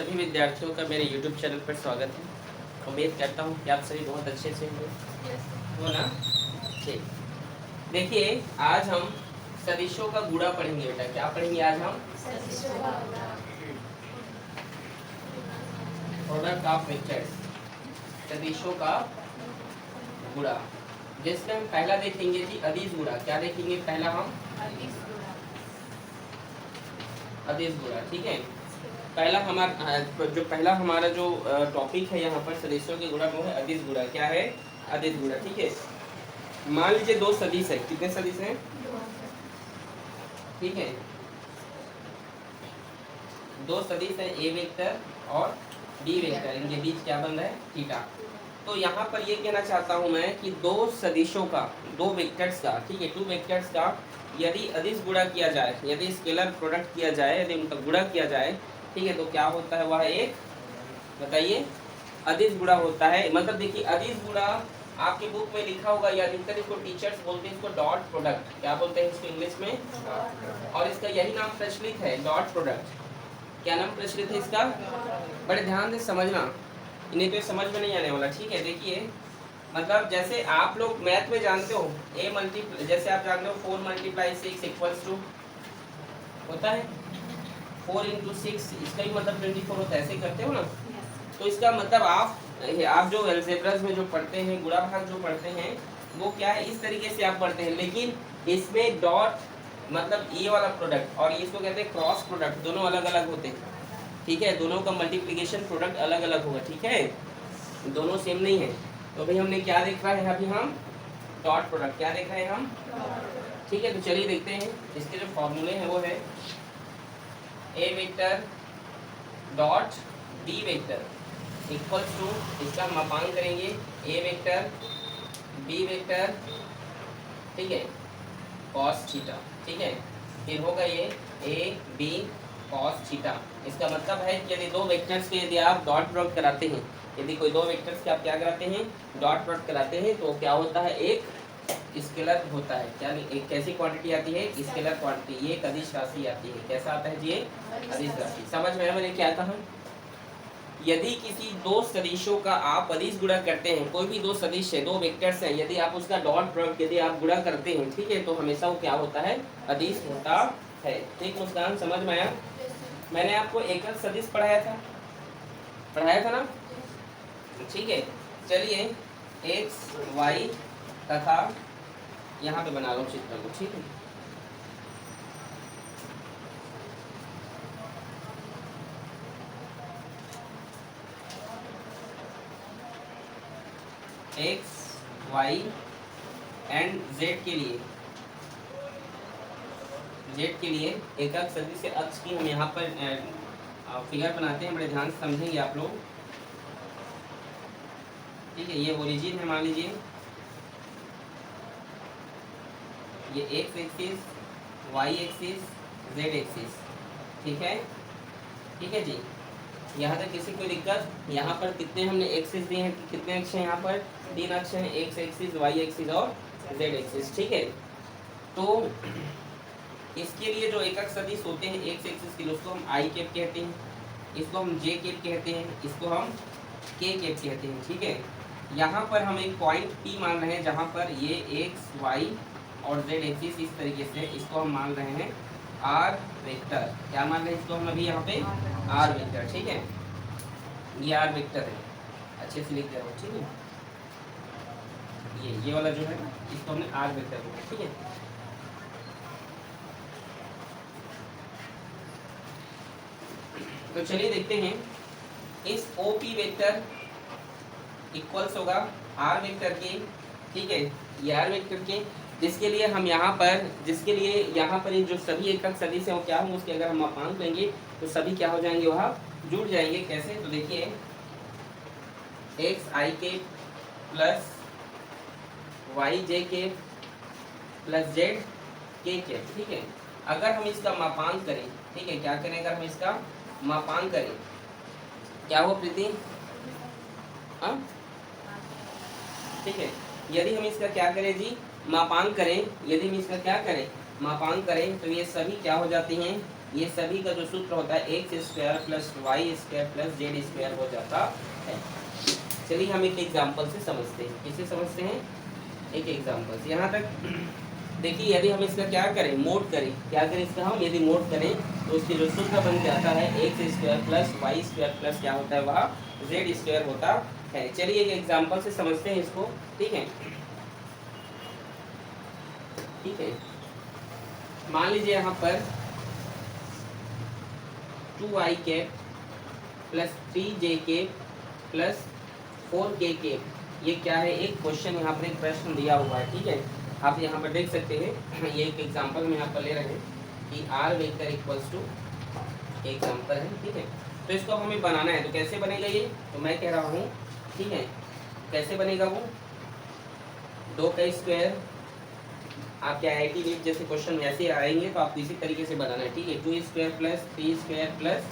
सभी विद्यार्थियों का मेरे YouTube चैनल पर स्वागत है। उम्मीद करता हूँ कि आप सभी बहुत अच्छे से होंगे, हो ना? ठीक, देखिए आज हम सदिशों का गुणा पढ़ेंगे। बेटा क्या पढ़ेंगे आज हम? प्रोडक्ट ऑफ वेक्टर्स, सदिशों का गुणा, जिसमें हम पहला देखेंगे जी अदिश गुणा। क्या देखेंगे पहला हम? अदिश गुणा। ठीक है, पहला हमारा जो टॉपिक है यहाँ पर सदिशों के गुणा वो है अदिश गुणा। क्या है? अदिश गुणा। ठीक है, मान लीजिए दो सदिश है। कितने सदिश हैं? ठीक है, दो सदिश है, ए वेक्टर और बी वेक्टर। इनके बीच क्या बन रहा है? थीटा। तो यहाँ पर ये कहना चाहता हूँ मैं कि दो सदिशों का, दो वेक्टर्स का, ठीक है, टू वेक्टर्स का यदि अदिश गुणा किया जाए, यदि स्केलर प्रोडक्ट किया जाए, यदि उनका गुणा किया जाए, ठीक है, तो क्या होता है? वह एक, बताइए, अदिश गुणा होता है। मतलब देखिए अदिश गुणा आपके बुक में लिखा होगा, या अधिकतर इसको टीचर्स बोलते हैं, इसको डॉट प्रोडक्ट। क्या बोलते हैं इसको इंग्लिश में? और इसका यही नाम प्रचलित है, डॉट प्रोडक्ट। क्या नाम प्रचलित है इसका? बड़े ध्यान से समझना, इन्हें तो समझ में नहीं आने वाला। ठीक है, देखिए मतलब जैसे आप लोग मैथ में जानते हो ए मल्टीप्लाई, जैसे आप जानते हो 4 × 6 इक्वल्स टू होता है 4 × 6, इसका भी मतलब 24 होता है। ऐसे करते हो ना? तो इसका मतलब आप जो अलजेब्रास में जो पढ़ते हैं, गुणा भाग जो पढ़ते हैं, वो क्या है, इस तरीके से आप पढ़ते हैं। लेकिन इसमें डॉट मतलब ये वाला प्रोडक्ट और इसको कहते हैं क्रॉस प्रोडक्ट, दोनों अलग अलग होते हैं। ठीक है, दोनों का मल्टीप्लिकेशन प्रोडक्ट अलग अलग होगा। ठीक है, दोनों सेम नहीं है। तो भाई हमने क्या देखा है अभी? हम डॉट प्रोडक्ट। क्या देखा है हम? ठीक है, तो चलिए देखते हैं इसके जो फॉर्मूले हैं वो है A vector dot B vector equals to, इसका मापांक करेंगे ए वेक्टर बी वेक्टर, ठीक है, कॉस थीटा। ठीक है, फिर होगा ये ए बी कॉस थीटा। इसका मतलब है कि यदि दो वेक्टर्स के यदि आप डॉट प्रोडक्ट कराते हैं, यदि कोई दो वेक्टर्स के आप क्या कराते हैं? डॉट प्रोडक्ट कराते हैं, तो क्या होता है? एक स्केलर होता है। क्या एक कैसी क्वांटिटी आती है? Scalar quantity. ये एक अदिश राशि आती है। कैसा आता है जी? ये अदिश राशि। समझ में आया मैंने क्या कहा? यदि किसी दो सदिशों का आप अदिश गुणा करते हैं, कोई भी दो सदिश है, दो वेक्टर्स हैं, यदि आप उसका डॉट प्रोडक्ट यदि आप गुणा करते हैं, ठीक है, तो हमेशा वो क्या होता है? अदिश होता है। ठीक मुस्कान, समझ में आया? मैंने आपको एकक सदिश पढ़ाया था ना? ठीक है, चलिए एक्स वाई तथा यहाँ पे बना रहा हूँ चित्र को। ठीक है, एक्स वाई एंड जेड के लिए, जेड के लिए एकक सदिश से अक्ष की हम यहाँ पर फिगर बनाते हैं। बड़े ध्यान से समझेंगे आप लोग। ठीक है, ये ओरिजिन है, मान लीजिए ये X axis, Y axis, Z axis. ठीक है, ठीक है जी। यहाँ तक किसी कोई दिक्कत? यहाँ पर कितने हमने एक्सिस दिए हैं? कितने अक्ष हैं यहाँ पर? 3 अक्ष हैं, एक्स एक्सिस, वाई एक्सिस और जेड एक्सिस। ठीक है, तो इसके लिए जो एकक सदिश होते हैं एक्स एक्सिस के लिए, उसको हम आई कैप कहते हैं, इसको हम जे कैप कहते हैं, इसको हम के कैप कहते हैं। ठीक है, यहाँ पर हम एक पॉइंट पी मान रहे हैं, जहाँ पर ये एक्स वाई और जेड एक्सिस इस तरीके से, इसको हम मान रहे हैं आर वेक्टर। क्या मान रहे हैं इसको हम अभी यहाँ पे? R vector. ठीक है, ये आर वेक्टर है, अच्छे से लिख दे रहा हूँ। ठीक है, ये वाला जो है इसको हमने आर वेक्टर बोला। ठीक है, तो चलिए देखते हैं। इस OP वेक्टर इक्वल्स होगा आर वेक्टर के। ठीक है, ये आर वेक्टर के, जिसके लिए यहाँ पर जो सभी एकक सदिश हैं वो क्या होंगे? उसके अगर हम मापांक लेंगे तो सभी क्या हो जाएंगे? वहाँ जुड़ जाएंगे। कैसे? तो देखिए एक्स आई के प्लस वाई जे के प्लस जेड के। ठीक है, अगर हम इसका मापांक करें, ठीक है, क्या करें? अगर हम इसका मापांक करें, क्या हो प्रीति? हाँ, ठीक है, यदि हम इसका क्या करें जी? मापांक करें। यदि हम इसका क्या करें? मापांक करें, तो ये सभी क्या हो जाती हैं? ये सभी का जो सूत्र होता है X square plus Y square plus Z square हो जाता है। चलिए हम एक एग्जाम्पल से समझते हैं। किसे समझते हैं? एक एग्जाम्पल से। यहाँ तक देखिए, यदि हम इसका क्या करें, मोड करें, क्या करें इसका हम, यदि मोड करें तो उसके जो सूत्र बन के आता है X square plus Y square plus क्या होता है वह जेड स्क्वायर होता है। चलिए एक एग्जाम्पल से समझते हैं इसको, ठीक है। ठीक है, मान लीजिए यहाँ पर 2i cap plus 3j cap plus 4k cap, ये क्या है, एक क्वेश्चन यहाँ पर एक प्रश्न दिया हुआ है, ठीक है। आप यहाँ पर देख सकते हैं, ये एक एग्जांपल में यहाँ पर ले रहे हैं कि R vector equals to example है, ठीक है। तो इसको हमें बनाना है, तो कैसे बनेगा ये, तो मैं कह रहा हूँ, ठीक है, कैसे बनेगा वो, 2 का स्क्वायर, आपके IIT नीट जैसे क्वेश्चन वैसे आएंगे तो आप इसी तरीके से बनाना है, ठीक है। 2 square plus 3 square plus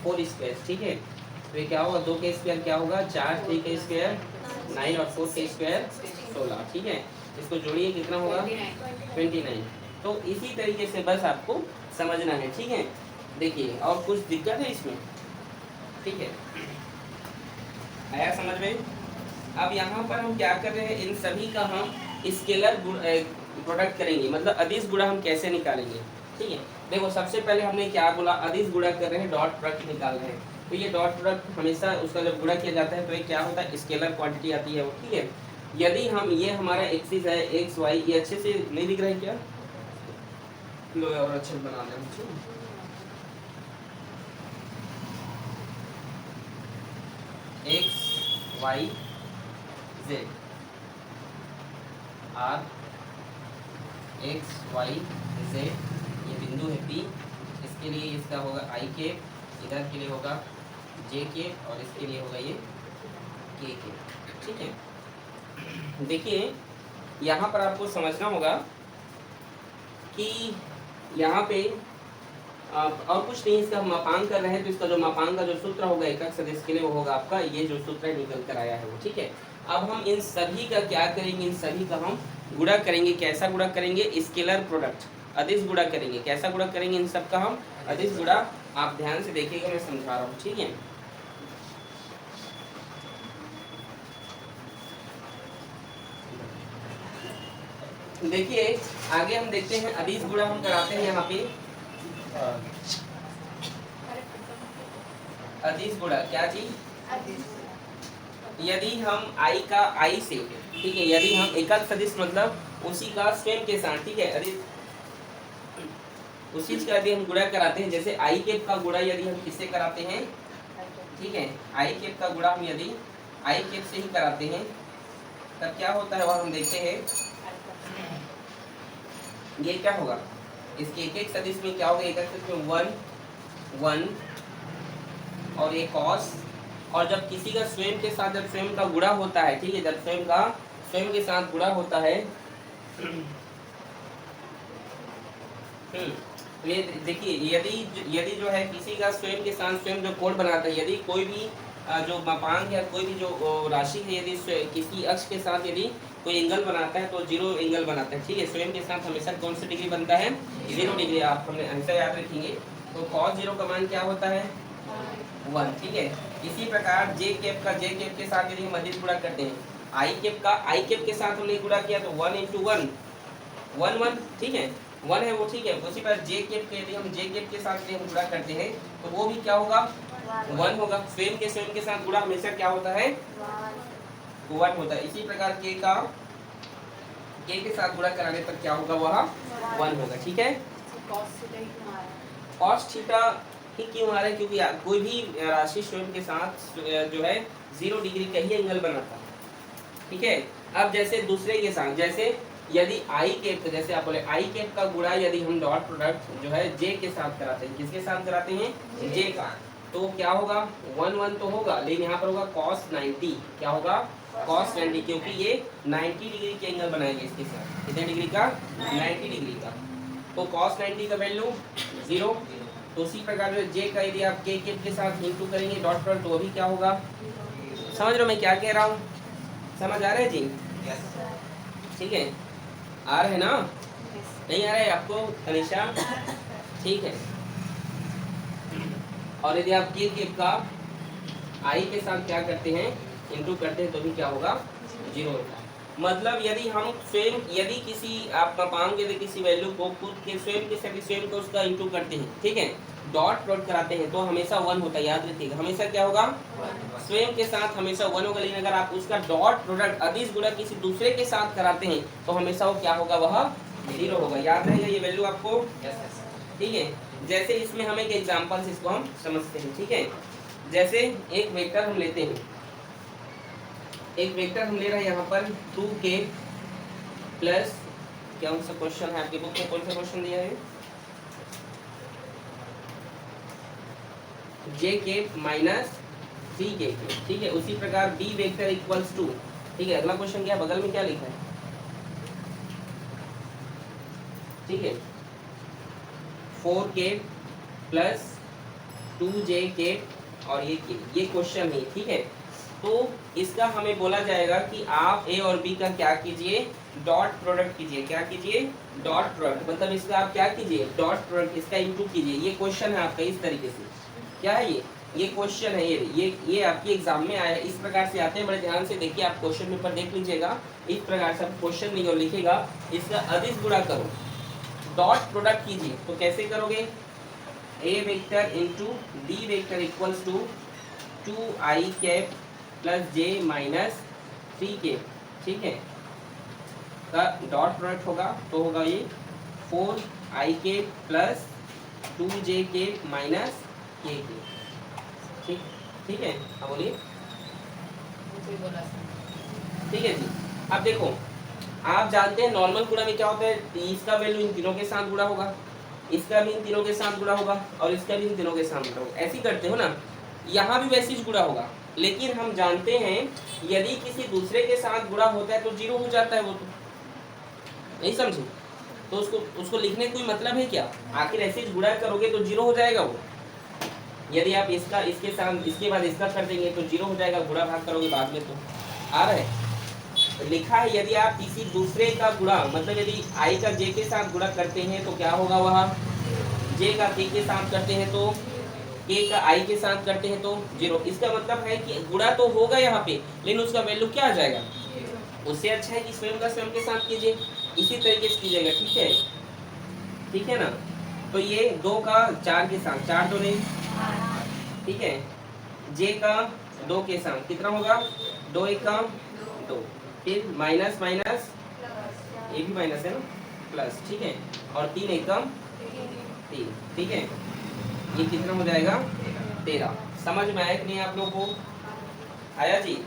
4 square, ठीक है। तो ये क्या होगा, 2 का स्क्वायर क्या होगा 4, 3 का स्क्वायर 9 और 4 का स्क्वायर 16, ठीक है। इसको जोड़िए कितना होगा 29। तो इसी तरीके से बस आपको समझना है, ठीक है। देखिए और कुछ दिक्कत है इसमें, ठीक है, आया समझ में। अब यहाँ पर हम क्या कर रहे हैं, इन सभी का हम स्केलर प्रोडक्ट करेंगे, मतलब अदिश गुणा हम कैसे निकालेंगे, ठीक है। देखो सबसे पहले हमने क्या बोला, अदिश गुणा कर रहे हैं, डॉट प्रोडक्ट निकाल रहे हैं। तो ये डॉट प्रोडक्ट हमेशा उसका जब गुणा किया जाता है तो ये क्या होता है, स्केलर क्वांटिटी आती है वो, ठीक है। यदि हम ये हमारा एक्सिस है एक्स वाई, ये अच्छे से नहीं दिख रहा है क्या, लो और अच्छे बना दें मुझे, X Y Z, R X Y Z, ये बिंदु है पी, इसके लिए इसका होगा आई केप, इधर के लिए होगा जे केप और इसके लिए होगा ये के केप, ठीक है। देखिए यहाँ पर आपको समझना होगा कि यहाँ पे और कुछ नहीं, इसका हम मापांक कर रहे हैं तो इसका जो मापांक का जो सूत्र होगा एकक सदिश के लिए वो होगा आपका ये जो सूत्र निकल कर आया है वो, ठीक है। अब हम इन सभी का क्या करेंगे, इन सभी का हम गुणा करेंगे। कैसा गुणा करेंगे, स्केलर प्रोडक्ट, अदिश गुणा करेंगे। कैसा गुणा करेंगे, इन सब का हम अदिश गुणा। आप ध्यान से देखिएगा, मैं समझा रहा हूँ, ठीक है। देखिए आगे हम देखते हैं, अदिश गुणा हम कराते हैं यहाँ पे, अदिश गुणा क्या चीज, यदि हम आई का आई से, ठीक है, यदि हम एकक सदिश मतलब उसी का स्वयं के साथ, ठीक है, अदिश उस चीज का यदि हम गुणा कराते हैं, जैसे आई केप का गुणा यदि हम किससे कराते हैं, ठीक है, आई केप का गुणा हम यदि आई केप से ही कराते हैं तब क्या होता है वह हम देखते हैं। ये क्या होगा, इसके एक एक सदिश में क्या होगा, एक एक सदिश में 1 1 और एक cos, और जब किसी का स्वयं के साथ जब स्वयं का गुणा होता है, ठीक है, जब स्वयं के साथ गुणा होता है, ये देखिए यदि जो है किसी का स्वयं के साथ स्वयं जो कोण बनाता है, यदि कोई भी जो मापांक या कोई भी जो राशि है यदि किसी अक्ष के साथ यदि कोई एंगल बनाता है तो 0 एंगल बनाता है, ठीक है। स्वयं के साथ हमेशा कौन सा डिग्री बनता है, 0 डिग्री, आप हमने हमेशा याद रखेंगे। तो cos 0 का मान क्या होता है 1, ठीक है। इसी प्रकार जे केप के साथ यदि हम अदिश गुणा करते हैं, आई केप के साथ हमने गुणा किया तो 1 × 1 1 1, ठीक है, 1 है वो, ठीक है। उसी पर जे केप के यदि हम जे केप के साथ यदि हम गुणा करते हैं तो वो भी क्या होगा 1 होगा। स्वयं के साथ गुणा हमेशा क्या होता है 1 होता है। इसी प्रकार के साथ गुणा कराने पर क्या होगा वह 1 होगा, ठीक है। cos थीटा ही क्यों आ रहा है, क्योंकि कोई भी राशि स्वयं के साथ जो है 0 डिग्री का ही एंगल बनाता है, ठीक है। अब जैसे दूसरे के साथ, जैसे यदि आई केप, जैसे आप बोले आई केप का गुणा यदि हम डॉट प्रोडक्ट जो है जे के साथ कराते हैं, किसके साथ कराते हैं, जे का, तो क्या होगा 1 1 तो होगा, लेकिन यहाँ पर होगा cos 90, क्या होगा cos 90, क्योंकि ये 90 डिग्री के एंगल बनाएंगे इसके साथ, कितने डिग्री का 90 डिग्री का। तो cos 90 का वैल्यू 0। तो उसी प्रकार जो जे का यदि आप के केप के साथ इंटू करेंगे डॉट प्रोडक्ट तो वो भी क्या होगा, समझ रहे हो मैं क्या कह रहा हूँ, समझ आ रहा है जी, ठीक है, आ रहे हैं ना, नहीं आ रहा है आपको तनिषा, ठीक है। और यदि आप के केप का आई के साथ क्या करते हैं, इंटू करते हैं, तो भी क्या होगा, 0 होता है। मतलब यदि हम स्वयं, यदि किसी आप पाएंगे यदि किसी वैल्यू को खुद के स्वयं के साथ स्वयं को उसका इंटू करते हैं, ठीक है, डॉट प्रोडक्ट कराते हैं, तो हमेशा 1 होता है, याद रखिएगा, हमेशा क्या होगा, स्वयं के साथ हमेशा 1 होगा। लेकिन अगर आप उसका डॉट प्रोडक्ट अदिश गुणा किसी दूसरे के साथ कराते हैं, तो हमेशा वो क्या होगा, वह 0 होगा। याद रहेगा ये वैल्यू आपको, ठीक है। जैसे इसमें हम एक एग्जाम्पल से इसको हम समझते हैं, ठीक है। जैसे एक वेक्टर हम लेते हैं, एक वेक्टर हम ले रहे हैं यहाँ पर 2k प्लस, क्या सा क्वेश्चन है आपकी बुक में, कौन सा क्वेश्चन दिया है, jk माइनस 3k, ठीक है। उसी प्रकार b वेक्टर इक्वल्स टू, ठीक है। अगला क्वेश्चन क्या, बगल में क्या लिखा है, ठीक है, 4k प्लस 2jk और ये क्वेश्चन है, ठीक है। तो इसका हमें बोला जाएगा कि आप a और b का क्या कीजिए, डॉट प्रोडक्ट कीजिए। क्या कीजिए, डॉट प्रोडक्ट, मतलब इसका आप क्या कीजिए, डॉट प्रोडक्ट, इसका इंटू कीजिए। ये क्वेश्चन है आपका इस तरीके से, क्या है ये क्वेश्चन है, ये आपके एग्जाम में आया, इस प्रकार से आते हैं। बड़े ध्यान से देखिए, आप क्वेश्चन पेपर देख लीजिएगा, इस प्रकार से आप क्वेश्चन नहीं और लिखेगा, इसका अदिश गुणा करो, डॉट प्रोडक्ट कीजिए। तो कैसे करोगे, a vector into b vector equals to 2i cap plus j minus 3k, ठीक है, का डॉट प्रोडक्ट होगा, तो होगा ये 4ik plus 2jk minus kk, ठीक, ठीक है। अब बोलिए, ठीक है जी। अब देखो, आप जानते हैं नॉर्मल गुणा में क्या होता है, इसका वैल्यू इन तीनों के साथ गुणा होगा, इसका भी इन तीनों के साथ गुणा होगा, और इसका भी इन तीनों के साथ गुणा होगा। ऐसे ही करते हो ना, यहाँ भी वैसे ही गुणा होगा। लेकिन हम जानते हैं यदि किसी दूसरे के साथ गुणा होता है तो 0 हो जाता है, वो तो नहीं समझे, तो उसको लिखने कोई मतलब है क्या, आखिर ऐसे ही गुणा करोगे तो 0 हो जाएगा वो। यदि आप इसका इसके साथ इसके बाद इसका कर देंगे तो 0 हो जाएगा, गुणा भाग करोगे बाद में, तो आ रहा है, लिखा है यदि आप किसी दूसरे का गुणा, मतलब यदि i का j के साथ गुणा करते हैं तो क्या होगा, वह j का k के साथ करते हैं तो k का i के साथ करते हैं तो 0। इसका मतलब है कि गुणा तो होगा यहाँ पे, लेकिन उसका वैल्यू क्या आ जाएगा, उससे अच्छा है कि स्वयं का स्वयं के साथ कीजिए, इसी तरीके से कीजिएगा, ठीक है, ठीक है ना। तो ये 2 का 4 के साथ, 4 तो नहीं, ठीक है, j का 2 के साथ कितना होगा, 2 1 का 2, फिर माइनस माइनस, ये भी माइनस है ना, प्लस, ठीक है, और 3 1 का 3, ठीक है, ये कितना हो जाएगा, 13। समझ में आया कि नहीं आप लोगों को, आया जी।